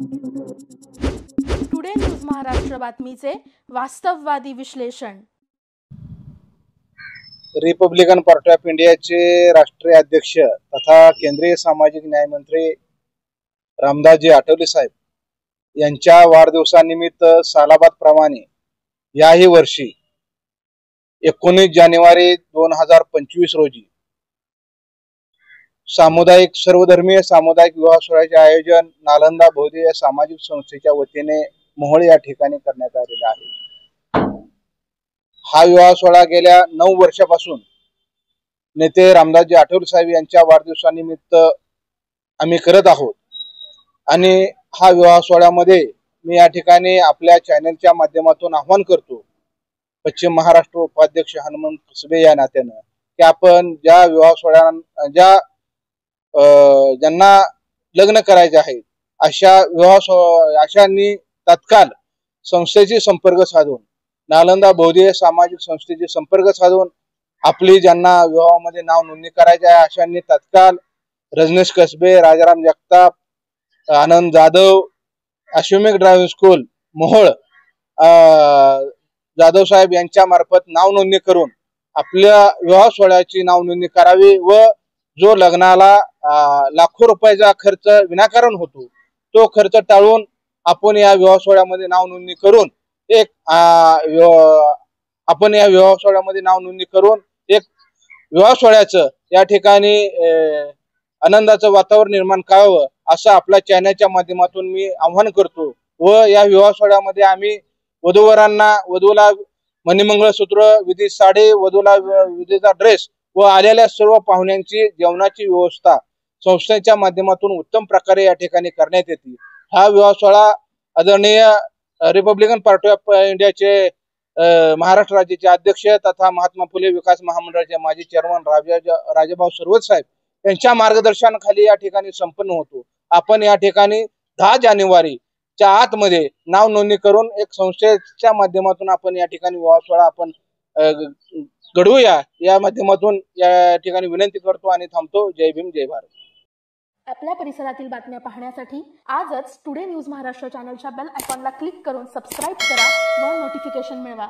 Today news Maharashtra बातमीचे वास्तववादी विश्लेषण। Republican party of इंडियाचे राष्ट्रीय अध्यक्ष तथा केंद्रीय सामाजिक न्याय मंत्री रामदासजी आठवले साहेब यांच्या वाढदिवसानिमित्त सालाबाद प्रमाणे याही वर्षी 19 जानेवारी 2025 रोजी सर्वधर्मीय सामुदायिक विवाह सोहळ्याचे आयोजन नालंदा बौद्ध सामाजिक संस्थेच्या वतीने मोहोळ या ठिकाणी करण्यात आलेला आहे। हा विवाह सोहळा गेल्या 9 वर्षापासून नेते रामदासजी आठवले साहेब यांच्या वाढदिवसानिमित्त आम्ही करत आहोत आणि हा विवाह सोहळ्यामध्ये मी या ठिकाणी आपल्या चॅनलच्या माध्यमातून आवाहन करतो पश्चिम महाराष्ट्र उपाध्यक्ष हनुमंत कसबे या नात्यानं की आपण ज्या विवाह सोहळ्या ज्यांना लग्न करायचे आहे अशांनी तत्काळ संस्थेशी संपर्क साधून नालंदा बौद्ध सामाजिक संस्थेशी संपर्क साधून आपली ज्यांना विवाहामध्ये नाव नोंदणी करायची आहे अशांनी तत्काळ रजनीश कसबे, राजाराम जगताप, आनंद जाधव, अश्वमेघ ड्रायव्हिंग स्कूल मोहोळ जाधव साहेब यांच्या मार्फत नाव नोंदणी करून आपल्या विवाह सोहळ्याची नाव नोंदणी करावी व जो लग्नाला लाखो रुपयाचा खर्च विनाकारण होतो तो खर्च टाळून आपण या विवाह सोहळ्यामध्ये नाव नोंदणी करून एक विवाह सोहळ्याचं या ठिकाणी आनंदाचं वातावरण निर्माण करावं असं आपल्या चॅनलच्या माध्यमातून मी आवाहन करतो व या विवाह सोहळ्यामध्ये आम्ही वधूला मणिमंगळसूत्र, विधी साडी, वधूला विधीचा ड्रेस व आलेल्या सर्व पाहुण्यांची जेवणाची व्यवस्था संस्थेच्या माध्यमातून उत्तम प्रकारे या ठिकाणी करण्यात येते। हा विवाह सोहळा आदरणीय रिपब्लिकन पार्टी ऑफ इंडियाचे महाराष्ट्र राज्याचे अध्यक्ष तथा महात्मा फुले विकास महामंडळाचे माजी चेअरमन राजाभाऊ सरवत साहेब यांच्या मार्गदर्शनाखाली या ठिकाणी संपन्न होतो। आपण या ठिकाणी 10 जानेवारीच्या आतमध्ये नाव नोंदणी करून एक संस्थेच्या माध्यमातून आपण या ठिकाणी विवाह सोहळा आपण घडवूया या माध्यमातून या ठिकाणी विनंती करतो आणि थांबतो। जय भीम, जय भारत। आपल्या परिसरातील बातम्या पाहण्यासाठी आजच टुडे न्यूज महाराष्ट्र चॅनलच्या बेल आयकॉनला क्लिक करून सबस्क्राइब करा व नोटिफिकेशन मिळवा।